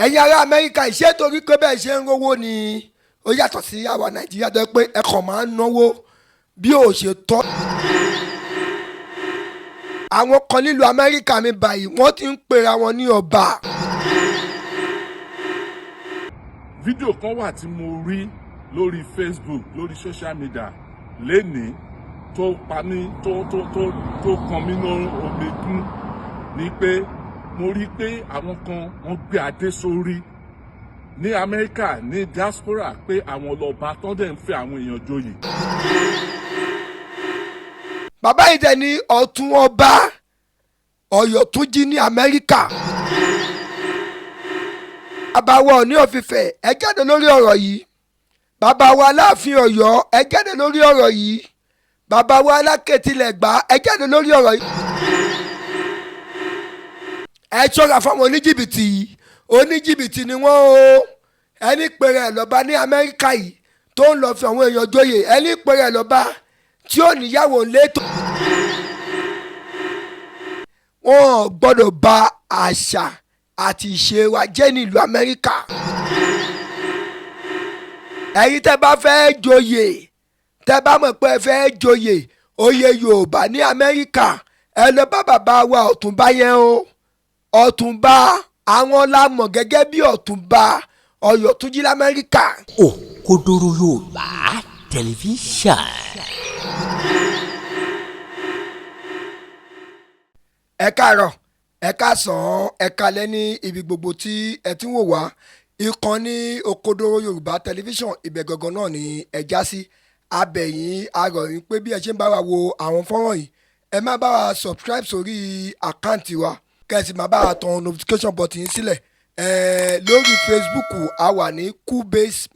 ẹ̀yin ará Amẹ́ríkà ìṣe torí pé bẹ́ẹ̀ ṣe ń rówó ni ó yàtọ̀ sí àwa Nàìjíríà tó pé ẹ̀kọ́ máa ń náwó bí ó ṣe tọ́. àwọn kan nílùú Amẹ́ríkà mi báyìí wọ́n ti ń pera wọn ní ọba. fídíò kan wà tí mo rí lórí Facebook lórí social media lénìí tó pa mí tó kan mí ní omegún ni pé mo rí pé àwọn kan wọ́n gbé adé sórí ní Amẹ́ríkà ní Diaspora pé àwọn lọ́ba tó dẹ̀ ń fẹ́ àwọn èèyàn joyè. bàbá yìí dẹ̀ ní ọ̀tún ọba Ọ̀yọ́túnjí ní Amẹ́ríkà. bàbá wa Ọọ̀ni of Ifẹ̀ ẹ jáde lórí ọ̀rọ̀ yìí. bàbá wa Aláàfin Ọ̀yọ́ ẹ jáde lórí ọ̀rọ̀ yìí. bàbá wa Alákẹ́tìlẹ̀gbá ẹ jáde lórí ọ̀rọ̀ yìí. ẹ ṣọ́ra fáwọn oníjìbìtì yìí oníjìbìtì ni wọ́n o ẹni pèrè ẹ̀ lọ́ba ní Amẹ́ríkà yìí tó ń lọ fi àwọn èèyàn joyè ẹni pèrè ẹ̀ lọ́ba tí ò níyàwó létò. wọ́n gbọ́dọ̀ bà àṣà àti ìṣe wa jẹ́ nílùú Amẹ́ríkà. ẹ̀yin tẹ́ bá fẹ́ joyè tẹ́ bá mọ̀ pé ẹ fẹ́ joyè oyè Yorùbá ní Amẹ́ríkà ẹ lọ bá bàbá wa Ọ̀túnba yẹn o. Ọ̀túnba àwọn la mọ̀ gẹ́gẹ́ bí Ọ̀túnba Ọ̀yọ́túnjí l'Amẹ́ríkà. Òkodoro Yorùbá tẹlifíṣàn. ẹ káàárọ̀ ẹ káàsán ẹ kálẹ́ ní ibi gbogbo tí ẹ ti ń wò wá ìkànnì Òkodoro Yorùbá tẹlifíṣàn ibẹ̀ gangan náà ni ẹ já sí abẹ̀yìn arọ̀yìn pé bí ẹ ṣe ń bá wa wo àwọn fọ́nrán yìí ẹ má bá wa subscribe sórí àkáǹtì wa kẹ́sì máa bá a tan notification button yín sílẹ̀ lórí Facebook a wà ní Cubase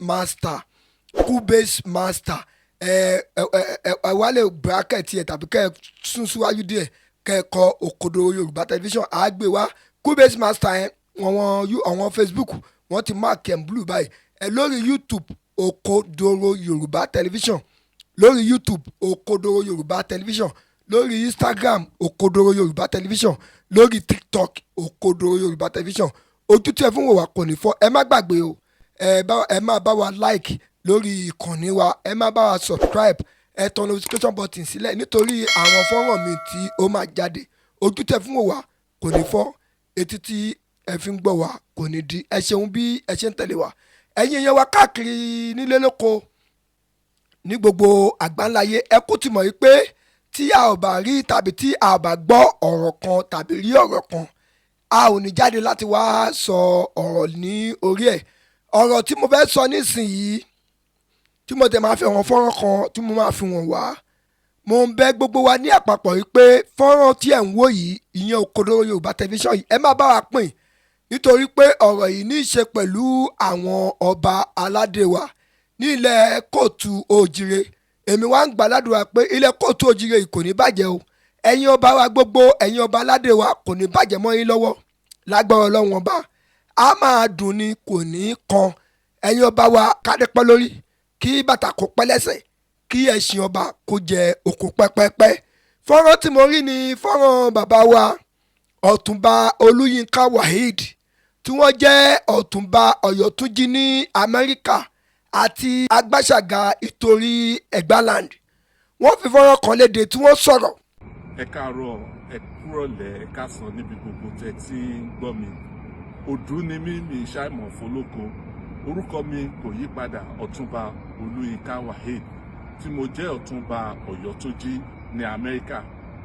Master ẹ wá lè bracket yẹ tàbí kẹ́ ẹ sún síwájú díẹ̀ kẹ́ ẹ kọ Òkodoro Yorùbá tẹlifíṣàn á gbé wá Cubase Master yẹn àwọn Facebook wọ́n ti mark ẹ̀ blue báyìí lórí YouTube Òkodoro Yorùbá tẹlifíṣàn lórí YouTube Òkodoro Yorùbá tẹlifíṣàn lórí Instagram Òkodoro Yorùbá tẹlifíṣàn lórí TikTok Òkodoro Yorùbá tẹlifíṣàn ojú tí ẹ fún wò wá kò ní fọ́ ẹ má gbàgbé o ẹ má bá wa like lórí ìkànnì wa ẹ má bá wa subscribe ẹ tan notification button sílẹ̀ nítorí àwọn fọ́nrán mi tí ó máa jáde ojú tí ẹ fún wò wá kò ní fọ́ etí tí ẹ fi ń gbọ́ wá kò ní di ẹ ṣeun bí ẹ ṣe ń tẹ̀lé wa ẹ̀yin èèyàn wa káàkiri nílé lóko ní gbogbo àgbáńláyé ẹ kú ti mọ̀ yìí pé tí a ò bá rí tàbí tí a ò bá gbọ́ ọ̀rọ̀ kan tàbí rí ọ̀rọ̀ kan a ò ní jáde láti wá sọ ọ̀rọ̀ ní orí ẹ̀ ọ̀rọ̀ tí mo fẹ́ sọ nísìnyìí tí mo tẹ̀ máa fi hàn fọ́nrán kan tí mo máa fi hàn wá mo ń bẹ̀ gbogbo wa ní àpapọ̀ yìí pé fọ́nrán tí ẹ̀ ń wò yìí ìyẹn Òkodoro Yorùbá tẹlifíṣàn yìí ẹ má bá wa pín nítorí pé ọ̀rọ̀ yìí ní í ṣe pẹ̀lú àwọn ọba aládé wa ní ilẹ̀ kóòtù òjìrè èmi wá ń gbàládùra pé ilẹ̀ kóòtù òjìrè yìí kò ní bàjẹ́ o ẹ̀yin ọba wa gbogbo ẹ̀yin ọba aládé wa kò ní bàjẹ́ mọ́ yín lọ́wọ́ lágbára Ọlọ́run ọba a máa dùn ni kò ní kan ẹ̀yin ọba wa kádé pẹ́ lórí kí bàtà kó pẹ́ lẹ́sẹ̀ kí ẹṣin ọba kó jẹ òkú pẹ́pẹ́pẹ́ fọ́nrán tí mo rí ni fọ́nrán bàbá wa Ọ̀túnba Olúyínká Waheed tí wọ́n jẹ́ Ọ̀túnba Ọ̀yọ́túnjí ní Amẹ́ríkà àti agbáṣàgà ìtorí Egbaland wọ́n fi fọ́nrán kan léde tí wọ́n sọ̀rọ̀. ẹ káàárọ̀ ẹ kúrọ̀lẹ́ ẹ káàsán níbi gbogbo tẹ́ tí ń gbọ́ mi òdú ni mí mi ṣàìmọ̀ fọlọ́kọ orúkọ mi kò yí padà Ọ̀túnba Olúyínká Waheed tí mo jẹ́ Ọ̀túnba Ọ̀yọ́túnjí ní Amẹ́ríkà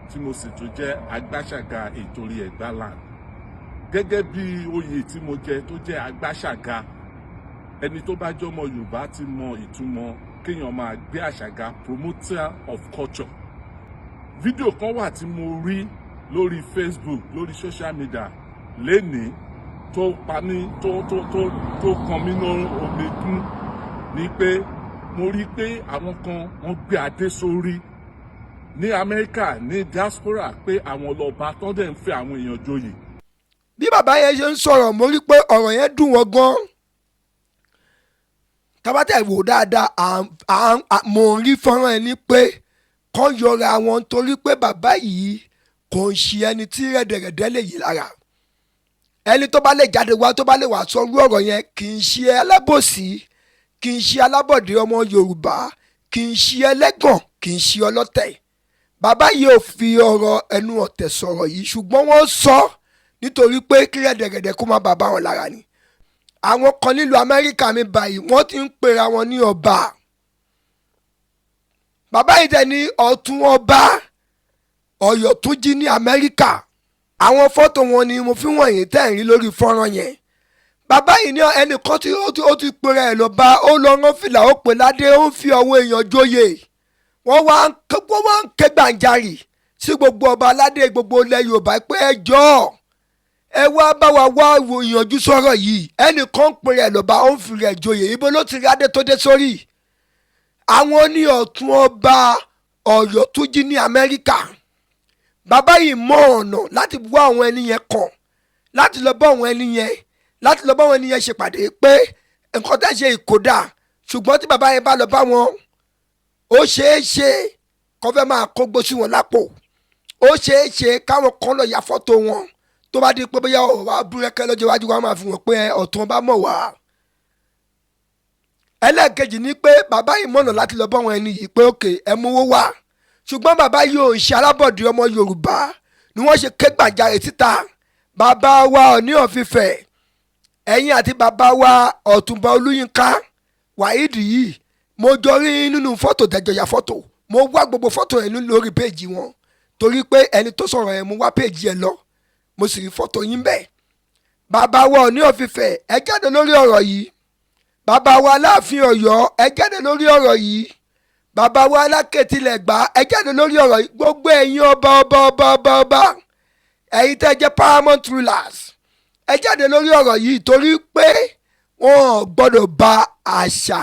tí mo sì tún jẹ́ agbáṣàgà ìtorí Egbaland gẹ́gẹ́ bí oyè tí mo jẹ tó jẹ́ agbáṣàgà ẹni tó bá jọmọ Yorùbá ti mọ ìtumọ̀ kéèyàn máa gbé àṣàgà promoter of culture fídíò kan wà tí mo rí lórí Facebook lórí social media lénìí tó pa mí tó kan mí ní omegún ni pé mo rí pé àwọn kan wọ́n gbé adé sórí ní Amẹ́ríkà ní Diaspora pé àwọn lọ́ba tó dẹ̀ ń fẹ́ àwọn èèyàn joyè. bí bàbá yẹn ṣe ń sọ̀rọ̀ mo rí pé ọ̀rọ̀ yẹn dùn wọ́n gan-an tabatẹ̀ wò dáadáa mo ń rí fọ́nrán ẹni pé kàn yọra wọn torí pé bàbá yìí kò ń ṣe ẹni tí rẹ̀dẹ̀rẹ̀dẹ̀ lè yí lára ẹni tó bá lè jáde wá tó bá lè wá sọ irú ọ̀rọ̀ yẹn kì í ṣe alábòsí, kì í ṣe alábọ̀dé ọmọ Yorùbá, kì í ṣe ẹlẹ́gàn, kì í ṣe ọlọ́tẹ̀. Bàbá yìí ò fi ọ̀rọ̀ ẹnu ọ̀tẹ̀ sọ̀rọ̀ yìí, ṣùgbọ́n wọ́n sọ nítorí pé kí rẹ̀dẹ̀rẹ̀dẹ̀ kó má bàbá wọn lára ni. Àwọn kan nílùú Amẹ́ríkà mi báyìí wọ́n ti ń pera wọn ní ọba. Bàbá yìí dẹ̀ ní ọ̀tún ọba Ọ̀yọ́túnjí ní Amẹ́ríkà. Àwọn fọ́tò wọn ni mo fi wọ̀nyí tẹ̀ ń rí lórí fọ́nrán yẹn. Bàbá yìí ní ẹnìkan tí ó ti pera ẹ̀ lọ́ba, ó lọ rán fìlà, ó pè ládé, ó ń fi ọwọ́ èèyàn jóyè. Wọ́n wá ń ké gbàǹjarì sí gbogbo ọba aládé gbogbo ilẹ̀ Yorùbá pé ẹ jọ̀ọ́ ẹ wá bá wa wá ìyànjú sọ̀rọ̀ yìí. Ẹnìkan pera ẹ̀ lọ́ba, ó ń fi rẹ̀ jóyè. Ibo ló ti rí adé tó dé sórí? Àwọn ní ọ̀tún ọba Ọ̀yọ́túnjí ní Amẹ́ríkà. Bàbá yìí mọ ọ̀nà láti wá àwọn ẹni yẹn kàn, láti lọ bá àwọn ẹni yẹn ṣe pàdé pé nǹkan tẹ́ ṣe ìkódà, ṣùgbọ́n tí bàbá yẹn bá lọ bá wọn, ó ṣeé ṣe kó fẹ́ máa kógbó sí wọn lápò, ó ṣeé ṣe káwọn kan lọ ya fọ́tò wọn tó bá di pé bóyá ọ̀rọ̀ abúrẹ́kẹ́ lọ́jọ́ iwájú wa máa fi wọ́n pé ọ̀tún ọba mọ̀ wá. Ẹlẹ́ẹ̀kejì ni pé bàbá yìí mọ̀nà láti lọ bá àwọn ẹni yìí pé òkè ẹ mú owó wá, ṣùgbọ́n bàbá yìí ò ń ṣe alábọ̀dé ọmọ Yorùbá ni wọ́n ṣe ké gbàjarè síta. Bàbá wa Ọọ̀ni of Ifẹ̀, ẹ̀yin àti bàbá wa Ọ̀túnba Olúyínká Wàhídì yìí, mo jọ rí nínú fọ́tò tẹ́jọ ya fọ́tò. Mo wá gbogbo fọ́tò yẹn lórí péèjì wọn torí pé ẹni tó sọ̀rọ̀ yẹn mo wá péèjì ẹ lọ, mo sì rí fọ́tò yín bẹ́ẹ̀. Bàbá wa Ọọ̀ni of Ifẹ̀, ẹ jáde lórí ọ̀rọ̀ yìí. Bàbá wa Aláàfin Ọ̀yọ́, ẹ jáde lórí ọ̀rọ̀ yìí. Bàbá wa Alákẹ́tìlẹ̀ Ẹ̀gbá, ẹ jáde lórí ọ̀rọ̀ yìí. Gbogbo ẹ̀yin ọba ẹ̀yin tẹ́ jẹ́ paramount rulers, ẹ jáde lórí ọ̀rọ̀ yìí torí pé wọ́n gbọ́dọ̀ bà àṣà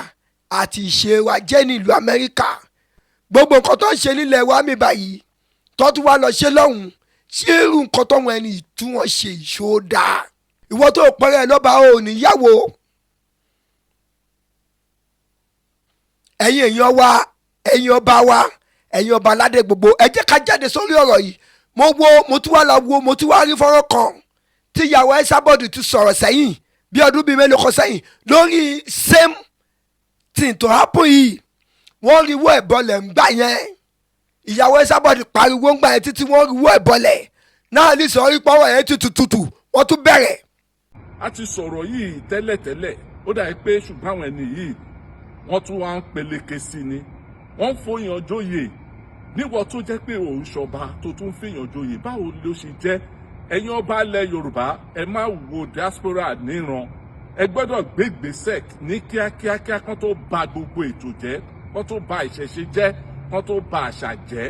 àti ìṣe wa jẹ́ nílùú Amẹ́ríkà. Gbogbo nǹkan tó ń ṣe nílẹ̀ wa mi báyìí tó tún wá lọ ṣe lọ́hùn, ṣé irú nǹkan tó wọn ẹni tí wọ́n ṣe ìṣòdà. Ìwọ tó pẹ́rẹ́ lọ́ba ò níyàwó. Ẹ̀yin èèyàn wa, ẹ̀yin ọba wa, ẹ̀yin ọba aládé gbogbo, ẹ jẹ́ ká jáde sórí ọ̀rọ̀ yìí. Mo tún wá rí fọ́nrán kan tí ìyàwó Ẹsábọ̀dù ti sọ̀rọ̀ sẹ́yìn bí ọdún bíi mélòó kan sẹ́yìn lórí same thing to happen yìí. Wọ́n rí wọ́ ẹ̀bọlẹ̀ ń gbà yẹn. Ìyàwó Ẹsábọ̀dù pariwo ń gbà yẹn títí wọ́n rí wọ́ ẹ̀bọlẹ̀ náà ní sọ̀rí pọ́wọ́ yẹn tutù wọ́n tún bẹ̀rẹ̀. A ti sọ̀rọ̀ yìí tẹ́lẹ̀tẹ́lẹ̀, ó dà pé ṣùgbọ́n àwọn ẹni yìí wọ́n tún wá ń peléke sí ni. Wọ́n ń fòyàn jóyè níwọ̀ tó jẹ́ pé òun ṣọba tó tún fèèyàn jóyè. Báwo ló ṣe jẹ́? Ẹ̀yin ọba ilẹ̀ Yorùbá, ẹ má wo Diaspora níran. Ẹ gbọ́dọ̀ gbé ìgbésẹ̀ ní kíákíá kán tó ba gbogbo ètò jẹ́, kán tó ba ìṣẹ̀ṣe jẹ́, kán tó ba àṣà jẹ́.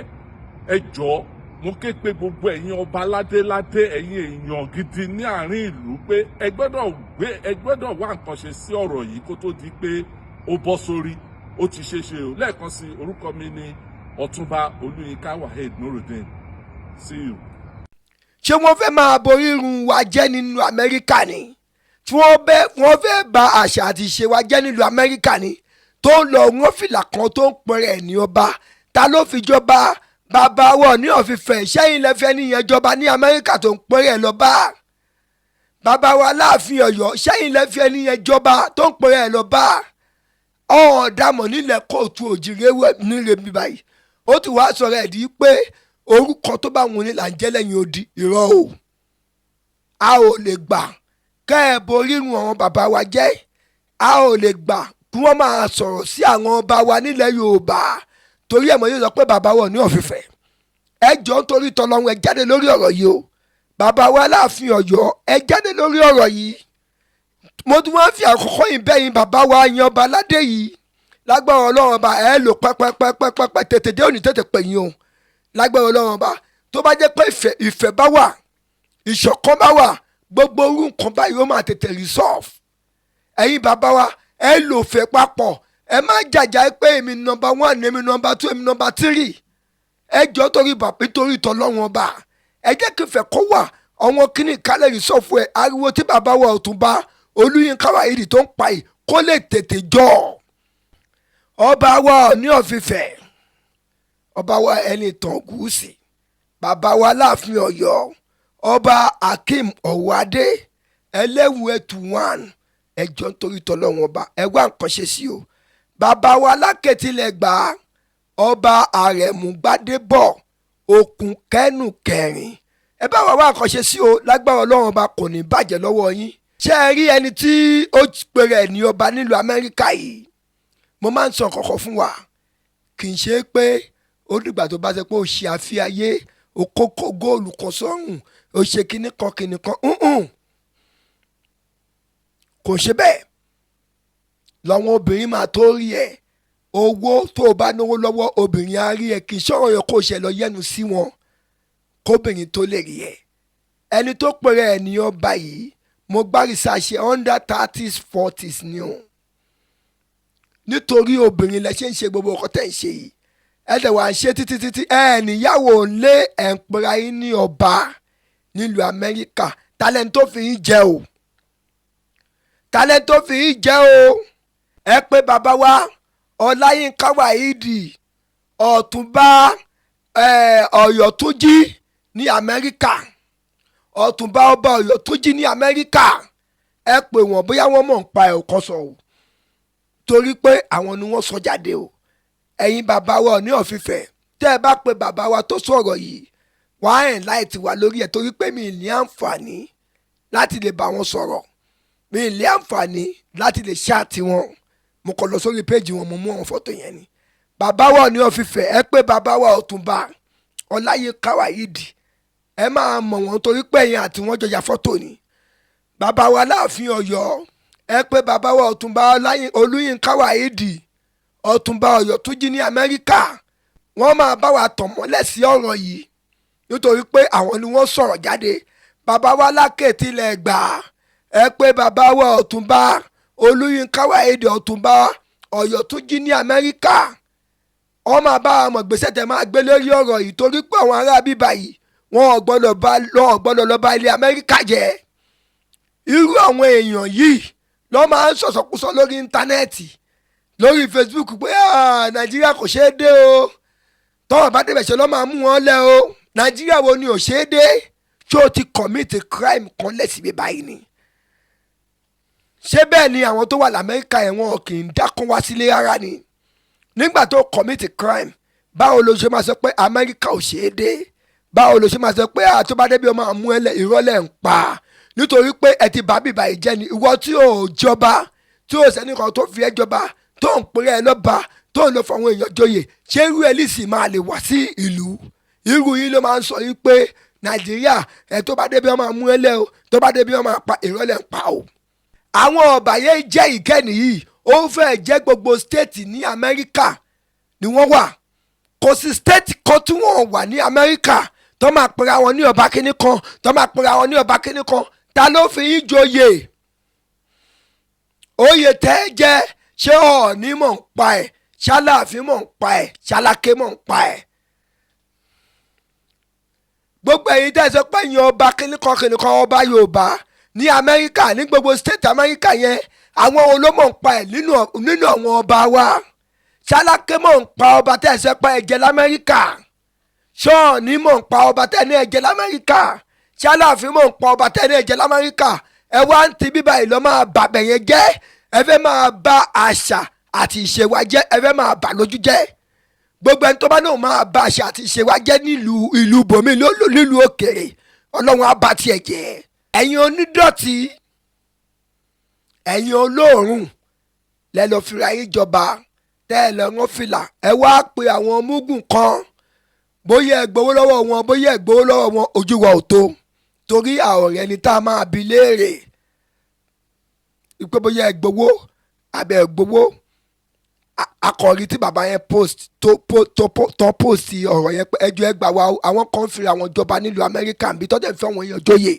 Ẹ jọ̀ọ́, mo ké pe gbogbo ẹ̀yin ọba ládéládé, ẹ̀yin èèyàn gidi ní àárín ìlú pé ẹ gbọ́dọ̀ wá nǹkan ṣe sí ọ̀rọ̀ yìí kó tó di pé ó bọ́ sórí. Ó ti ṣe o. Lẹ́ẹ̀kan sí, orúkọ mi ni Ọ̀túnba Olúyínká Waheed Nurudeen. See you. Ṣé wọ́n fẹ́ máa borí irun wa jẹ́ nínú Amẹ́ríkà ni? Tí wọ́n fẹ́ bà àṣà àti ìṣe wa jẹ́ nílùú Amẹ́ríkà ni? Tó ń lọ rán fìlà kan tó ń pẹ̀rẹ̀ ní ọba. Ta ló fi jọba? Bàbá wa Ọọ̀ni of Ifẹ̀, ṣẹ́yìn lẹ́fẹ̀ẹ́ nìyẹn jọba ní Amẹ́ríkà tó ń pẹ̀rẹ̀ lọ́ba. Bàbá wa Aláàfin Ọ̀yọ́, ṣẹ́yìn lẹ́fẹ̀ẹ́ nìyẹn jọba tó ń pẹ̀rẹ̀ lọ́ba. Ọ̀ọ́dàmọ̀ nílẹ̀ kóòtù òjìrè nílẹ̀ mi báyìí. Ó ti wá sọ̀rọ̀ ẹ̀ di pé orúkọ tó bá wọn ní là ń jẹ́ lẹ́yìn odi. Irọ́ o, a ò lè gbà kẹ́ ẹ borí irun àwọn bàbá wa jẹ́. A ò lè gbà kí wọ́n máa sọ̀rọ̀ sí àwọn ọba wa nílẹ̀ Yorùbá torí ẹ̀mọ́ yóò sọ pé bàbá wa Ọọ̀ni of Ifẹ̀. Ẹ jọ̀ọ́ nítorí tọ́lọ́run, ẹ jáde lórí ọ̀rọ̀ yìí o. Bàbá wa Aláàfin Ọ̀yọ́, ẹ jáde lórí ọ̀rọ̀ yìí. Mo tún wá fi àkókò yìí bẹ́yìn bàbá wa yan ọba aládé yìí. Lágbára Ọlọ́run ọba ẹ lò pẹ́pẹ́pẹ́pẹ́pẹ́ tètè dé òní tètè pè yín o. Lágbára Ọlọ́run ọba tó bá jẹ́ pé ìfẹ́ bá wà, ìṣọ̀kan bá wà, gbogbo orú nǹkan báyìí ó máa tètè resolve. Ẹ̀yin bàbá wa ẹ lò fẹ́ papọ̀, ẹ má jàjà pé èmi nọmba 1, èmi nọmba 2, èmi nọmba 3. Ẹ jọ̀ọ́ torí bàbá torí tọ́lọ́run ọba ẹ jẹ́ kí ìfẹ́ kó wà. Àwọn kíní kálẹ̀ resolve ẹ̀ ariwo tí bàbá wa Ọ̀túnba Olúyínká Waheed tó ń pa yìí kó lè tètè jọ. Ọba wa Ọọ̀ni of Ifẹ̀, ọba wa Ẹnìtàn Gúúsì, bàbá wa Aláàfin Ọ̀yọ́, ọba Akeem Ọ̀wọ́adé, ẹlẹ́wù ẹ̀tù wọn ẹjọ́ nítorí tọ́lọ́wọ́n ọba ẹ wá nǹkan ṣe sí o bàbá wa lákẹ́tìlẹ̀ gbà ọba àrẹ̀mú gbádébọ̀ òkun kẹ́nu kẹrin ẹ bá wà nǹkan ṣe sí o lágbára ọlọ́run ọba kò ní bàjẹ́ lọ́wọ́ yín ṣé ẹ rí ẹni tí ó pèrè ní ọba nílùú amẹ́ríkà yìí mo máa ń sọ kọ̀kọ̀ fún wa kì í ṣe pé ó dìgbà tó bá ṣe pé ó ṣe àfihàyé ó kókó góòlù kan sọ́rùn ó ṣe kinní kan kò ṣe bẹ́ẹ̀ lọ́wọ́n obìnrin máa tó rí ẹ owó tó o bá náwó lọ́wọ́ obìnrin á rí ẹ kì í ṣọ̀rọ̀ yẹn kó ṣe lọ yẹnu sí wọn kóbìnrin tó lè rí ẹ ẹni tó pèrè ẹ ní ọba yìí mo gbá rìsáṣẹ under 30s 40s ni o nítorí obìnrin lẹ ṣe ń ṣe gbogbo ọkọ tẹ̀ ń ṣe yìí ẹ dẹ̀ wá ń ṣe títí ẹ níyàwó lé ẹ̀ ń pera yín ní ọba nílùú amẹ́ríkà talent tó fi yín jẹ o talent tó fi yín jẹ o ẹ pé bàbá wa ọláyínká wáídì ọ̀túnba ọ̀yọ́túnjí ní amẹ́ríkà ọ̀túnba ọba ọ̀yọ́túnjí ní amẹ́ríkà ẹ pè wọ́n bóyá wọ́n mọ̀ ń pa ẹ̀ kọ́ sọ o torí pé àwọn ni wọ́n sọ jáde o ẹ̀yin bàbá wa ní ọ̀fìfẹ́ tẹ́ ẹ bá pe bàbá wa tó sọ̀rọ̀ yìí wọ́n á ẹ̀ láì ti wà lórí ẹ̀ torí pé mi ì ní àǹfààní láti lè bá wọn sọ̀rọ̀ mi ì ní àǹfààní láti lè ṣáàtì wọn mo kàn lọ sórí péjì wọn mo mú àwọn fọ́tò yẹn ni bàbá wa ní ọ̀fìfẹ́ ẹ pé bàbá wa ọ̀túnba ọláyínká wáídì ẹ máa mọ̀ wọ́n torí pé ẹ̀yin àti wọ́n jọjà fọ́tò ni bàbá wa láàfin ọ̀yọ́ ẹ pé bàbá wa ọ̀túnba olúyínká wáídì ọ̀túnba ọ̀yọ́túnjí ní amẹ́ríkà wọ́n máa bá wa tàn mọ́lẹ̀ sí ọ̀rọ̀ yìí nítorí pé àwọn ni wọ́n sọ̀rọ̀ jáde bàbá wa lákẹ́tìlẹ̀ gbà ẹ pé bàbá wa ọ̀túnba olúyínká wáídì ọ̀túnba ọ̀yọ́túnjí ní amẹ́ríkà wọ́n máa bá àwọn gbèsè tẹ̀ máa gbé lórí ọ̀rọ̀ yìí torí pé àwọn ará bíbá yìí wọn ò gbọ́dọ̀ lọ bá ilẹ̀ amẹ́ríkà jẹ́ irú àwọn èèyàn yìí lọ́ máa ń sọ̀sọ̀kúsọ lórí íńtánẹ́ẹ̀tì lórí Facebook pé nàìjíríà kò ṣeé dé o tọ́wọ́ bá débẹ̀ ṣe lọ́ máa mú wọn lẹ́ o nàìjíríà wo ni ò ṣeé dé ṣé o ti commit crime kan lẹ́sìbí báyìí ni ṣé bẹ́ẹ̀ ni àwọn tó wà lamẹ́ríkà yẹn wọn kì í dákun wá sílé rárá ni nígbà tó commit crime báwo ló ṣe máa sọ pé amẹ́ríkà ò ṣeé dé báwo ló ṣe máa sọ pé àtúbádébí ọmọ àmú ìrọ́lẹ̀ ń pa nítorí pé ẹ ti bá bíbá yìí jẹ́ ni ìwọ tí ò jọba tí ò sẹ́nìkan tó fi ẹ́ jọba tó ń pèrè ẹ lọ́ba tó ń lọ fún àwọn èèyàn joyè ṣé irú ẹ lì sì máa lè wá sí ìlú irú yìí ló máa ń sọ yìí pé nàìjíríà ẹ tó bá débi ọmọ àmú ẹlẹ́ o tó bá débi ọmọ àpá ìrọ́lẹ̀ ń pa o. àwọn ọ̀bàyé jẹ́ ìkẹ́ni yìí ó fẹ́ jẹ́ gbogbo stéètì ní amẹ́ríkà ni wọ́n wà kò sí stéètì kan tí wọ́n wà ní amẹ́ríkà tó máa pèrè àwọn ní ọba kínní kan tó máa pèrè àwọn ní ọba kínní kan ta ló fi yín joyè oyè tẹ́ ẹ jẹ́ ṣé ọ̀ọ́ni mọ̀ ń pa ẹ̀ ṣáláàfin mọ̀ ń pa ẹ̀ ṣáláké mọ̀ ń pa ẹ̀ gbogbo ẹ̀yin tẹ́ ẹ sọ pé ẹ̀yin ọba kínníkan ọba yorùbá ní amẹ́ríkà ní gbogbo state amẹ́ríkà yẹn àwọn olómọ̀ ń pa ẹ̀ nínú àwọn ọba wa ṣáláké mọ̀ ń pa ọba tẹ́ ẹ sọ pé ẹ̀jẹ̀ lamẹ́ríkà ṣọ́ọ̀ni mọ̀ ń pa ọba tẹ́ ẹ ní ẹ̀jẹ̀ lamẹ́ríkà ṣáláàfin mọ̀ ń pa ọba tẹ́ ẹ ní ẹ̀jẹ̀ lamẹ́ríkà ẹ wá ń ti bíbá ìlọ máa bàbẹ̀ yẹn jẹ́ ẹ fẹ́ máa bà àṣà àti ìṣe wa jẹ́ ẹ fẹ́ máa bà lójú jẹ́ gbogbo ẹni tó bá náà máa bà àṣà àti ìṣe wa jẹ́ nílùú ìlú bòmí nílùú òkèèrè ọlọ́run á bá tiẹ̀ jẹ́ ẹ̀yin onídọ̀tí ẹ̀yin olóòórùn lẹ lọ fira yín jọba tẹ́ ẹ lọ rán fìlà ẹ wá pe àwọn múgùn kan bóyá ẹ gbowó lọ́wọ́ wọn bóyá ẹ gbowó lọ́wọ́ wọn ojú wa ò tó torí àwòrán ẹni tá a máa bi léèrè ìpè bóyá ẹ gbowó àbẹ̀ ẹ gbowó akọ̀rí tí bàbá yẹn post ọ̀rọ̀ yẹn pé ẹjọ́ Egbawa àwọn kan fira àwọn jọba nílùú Amẹ́ríkà bí tọ́jú ẹ̀ fi àwọn èèyàn jóyè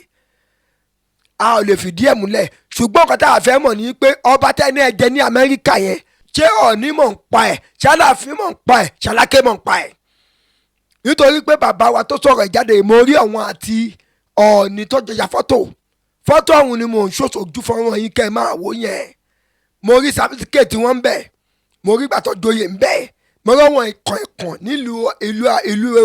a ò lè fìdí ẹ̀ múlẹ̀ ṣùgbọ́n nǹkan tá a fẹ́ mọ̀ ní pé ọba tẹ́ni ẹ̀jẹ̀ ní Amẹ́ríkà yẹn ṣé Ọọ̀ni mọ̀ ń pa ẹ̀ ṣáláàfin mọ̀ ń pa ẹ̀ ṣáláké mọ̀ ń pa ẹ̀ nítorí pé bàbá wa tó sọ̀rọ̀ ìjáde mo rí àwọn àti Ọọ̀ni tó jẹjà fọ́tò ọ̀hún ni mò ń ṣòṣojú fọ́nrán yín kẹ́ ẹ máa wò yẹn mo rí sáfísíkèétì wọn ń bẹ̀ mo rí gbàtọ́ joyè ń bẹ̀ mo rí àwọn ìkàn nílùú ìlú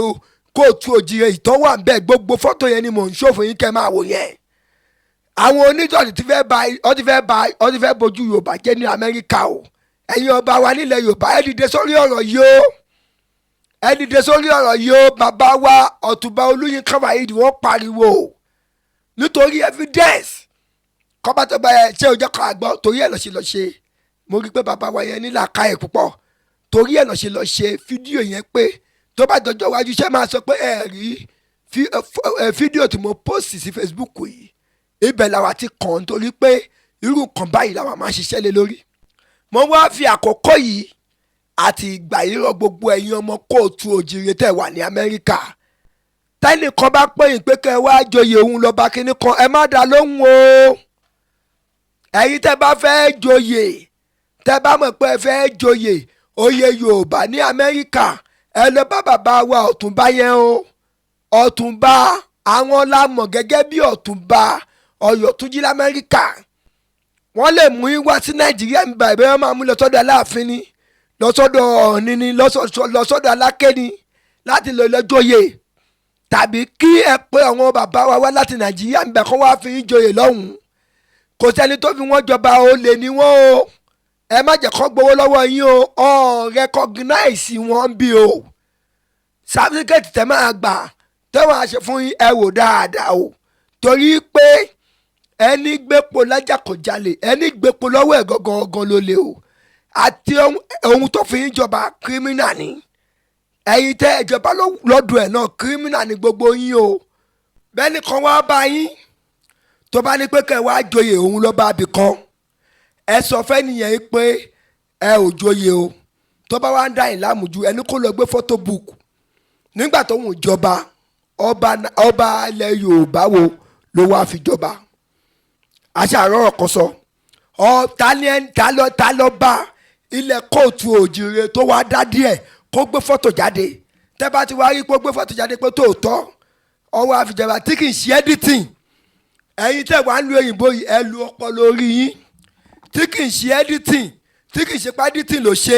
kóòtù òjìrè ìtọ́wà ń bẹ̀ gbogbo fọ́tò yẹn ni mò ń ṣòfò yín kẹ́ ẹ máa wò yẹn àwọn onídọ̀tí ti fẹ́ bojú Yorùbá jẹ́ ní Amẹ́ríkà o ẹ̀yin ọba wa nílẹ̀ Yorùbá ẹ dìde sórí ọ̀rọ̀ yìí o bàbá wa Ọ̀túnba Olúyinká Wàhídì wọ́n pariwo nítorí evidence kọ́ba tó bá yẹ ṣé o jẹ́ kó àgbọ̀ torí ẹ̀ lọ́ ṣe mo rí i pé bàbá wa yẹn ní làákàyè púpọ̀ torí ẹ̀ lọ́ ṣe fídíò yẹn pé tó bá dọjọ́ iwájú ṣé máa sọ pé ẹ rí fídíò tí mo post sí Facebook yìí ibẹ̀ làwa ti kàn nítorí pé irú nǹkan báyìí làwa máa ṣiṣẹ́ lé lórí. mo wá fi àkókò yìí àti ìgbà yìí rọ gbogbo ẹ̀yin ọmọ kóòtù òjìrè tẹ̀ wà ní Amẹ́ríkà tẹ́nìkan bá pè yín pé kẹ́ ẹ wá joyè òun lọ́ba kínní kan ẹ má dá lóhùn o ẹ̀yin tẹ́ bá fẹ́ joyè tẹ́ bá mọ̀ pé ẹ fẹ́ joyè oyè Yorùbá ní Amẹ́ríkà ẹ lọ bá bàbá wa Ọ̀túnba yẹn o Ọ̀túnba àwọn la mọ̀ gẹ́gẹ́ bí Ọ̀túnba Ọ̀yọ́túnjí l'Amẹ́ríkà wọ́n lè mú yín wá sí Nàìjíríà nígbà ìbẹ́ wọn máa mú lọ sọ́dọ̀ Aláàfin ni lọ sọ́dọ̀ Ọọ̀ni ni lọ sọ́dọ̀ Aláké ni láti lọ joyè tàbí kí ẹ pé àwọn bàbá wa wá láti Nàìjíríà nígbà kan wá fi yín joyè lọ́hùn-ún kò sẹ́ni tó fi wọ́n jọba olè ni wọ́n o ẹ má jẹ́ kó gbowó lọ́wọ́ yín o recognize wọn bí o certificate tẹ́ máa gbà tẹ́wọ̀n àṣẹ fún yín ẹ wò dáadáa o torí pé ẹni gbépo lájà kò jalè ẹni gbépo lọ́wọ́ ẹ̀ gangan ló lè o àti ohun tó fi yín jọba criminal ni ẹ̀yin tẹ́ ìjọba lọ́dún ẹ̀ náà criminal ni gbogbo yín o bẹ́ẹ̀ ni kan wá bá yín tó bá ní pé kẹ́ ẹ wá joyè òun lọ́ bá bì kan ẹ sọ fẹ́ nìyẹn pé ẹ ò joyè o tó bá wá ń dá ìlàmú ju ẹni kó lọ gbé photo book nígbà tó ń jọba ọba ilẹ̀ Yorùbá wo ló wá fi jọba aṣàárọ̀ ọ̀kan sọ ta lọ bá ilẹ̀ kóòtù òjìrè tó wá dá díẹ̀ kó gbé fọ́tò jáde tẹ́ bá ti wá rí kó gbé fọ́tò jáde pé tòótọ́ ọwọ́ àfìjọba tí kì í ṣe editing ẹ̀yin tẹ́ wàá lu òyìnbó yìí ẹ lu ọpọlọ orí yín tí kì í ṣe editing tí kì í ṣe pé editing ló ṣe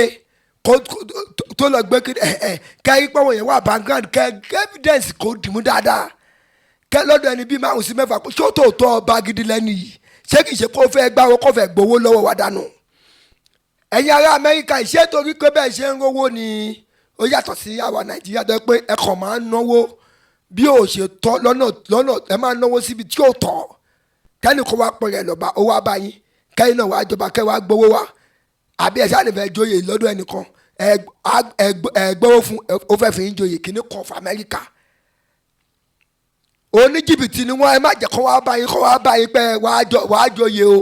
tó lọ gbé kẹ́rí pọ́wọ́ yẹn wà background kẹ́ evidence kò dìmú dáadáa kẹ́ lọ́dọ̀ ẹni bíi 5 sí 6 pé ṣó tòótọ́ ọba gidi lẹ́nu yìí ṣé kì í ṣe kó fẹ́ gbáwó kó fẹ́ gbowó lọ́wọ́ wa dànù. ẹ̀yin ará Amẹ́ríkà ìṣe torí pé bẹ́ẹ̀ ṣe ń rówó ni ó yàtọ̀ sí àwa Nàìjíríà tó pé ẹ kàn máa ń náwó bí ó ṣe tọ́ lọ́nà ẹ máa ń náwó síbi tí ó tọ́ kẹ́ni kó wá pọ̀ rẹ̀ lọ́ba ó wá bá yín kẹ́yìn náà wá jọba kẹ́ wá gbowó wá àbí ẹ̀ sáà lè fẹ́ joyè lọ́dọ̀ ẹnìkan ẹgbẹ́wó fún ó fẹ́ fi ń joyè kíní kan fún Amẹ́ríkà oníjìbìtì ni wọ́n ẹ má jẹ́ kó wá bá yín pé wàá joyè o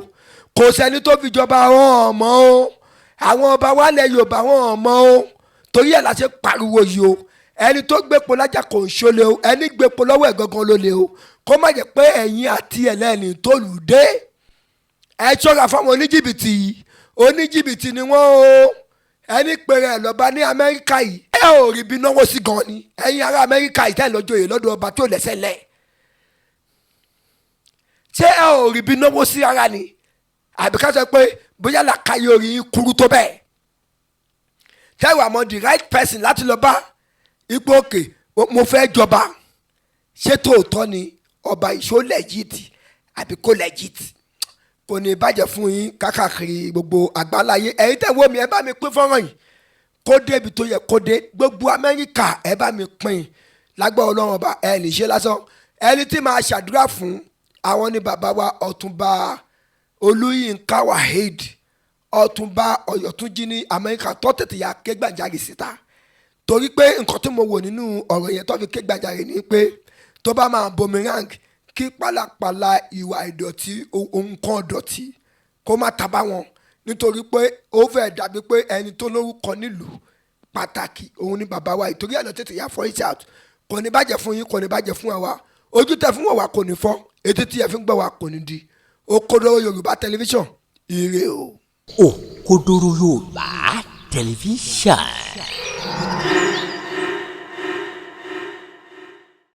kò sẹ́ni tó fi jọba wọn mọ́ o àwọn ọba wálẹ̀ Yorùbá wọn mọ́ o torí ẹ̀ la ṣe pariwo yìí o ẹni tó gbépo lájà kò ń ṣọlẹ̀ o ẹni gbépo lọ́wọ́ ẹ̀ gangan ló lè o kó má jẹ́ pé ẹ̀yin àti ẹlẹ́ni tó lù dé ẹ ṣọ́ra fáwọn oníjìbìtì ni wọ́n o ẹni pèrè ẹ̀ lọ́ba ní Amẹ́ríkà yìí ẹ ò rí bí náwó sí gan ni ẹ̀yin ará Amẹ́ríkà yìí tẹ́ lọ́jọ́ yìí lọ́dọ̀ ọba tó lẹ́sẹ̀ lẹ̀ ṣé ẹ ò rí bí náwó sí ara ni àbí ká sọ pé bóyá làkàyè orí kúrú tó bẹ́ẹ̀ tẹ́wọ̀ àmọ́ the right person láti lọ bá ipò òkè mo fẹ́ jọba ṣé tòótọ́ ni ọba ìṣó legit àbí kò legit kò ní bàjẹ́ fún yín kákàkiri gbogbo àgbáláyé ẹ̀yin tẹ́ wò mí ẹ bá mi pín fọ́nrán yìí kó dé ibi tó yẹ kó dé gbogbo Amẹ́ríkà ẹ bá mi pín lágbára Ọlọ́run ọba ẹ lè ṣe lásán ẹni tí máa ṣàdúrà fún àwọn ní bàbá wa Ọ̀túnba Olúyinká Wàhídì Ọ̀túnba Ọ̀yọ́túnjí ní Amẹ́ríkà tó tètè ya ké gbàjarè síta torí pé nǹkan tí mo wò nínú ọ̀rọ̀ yẹn tó fi ké gbàjarè ni pé tó bá máa boomerang kí pálapàla ìwà ìdọ̀tí nǹkan ìdọ̀tí kó má ta bá wọn nítorí pé ó fẹ́ dàbí pé ẹni tó lórúkọ nílùú pàtàkì òun ni bàbá wa ìtorí ẹ̀ lọ tètè ya for it out kò ní bàjẹ́ fún yín kò ní bàjẹ́ fún wa ojú tẹ fún wa kò ní fọ́ etí tí ẹ fi ń gbọ́ wa kò ní di Òkodoro Yorùbá tẹlifíṣàn ire o. Òkodoro Yorùbá tẹlifíṣàn.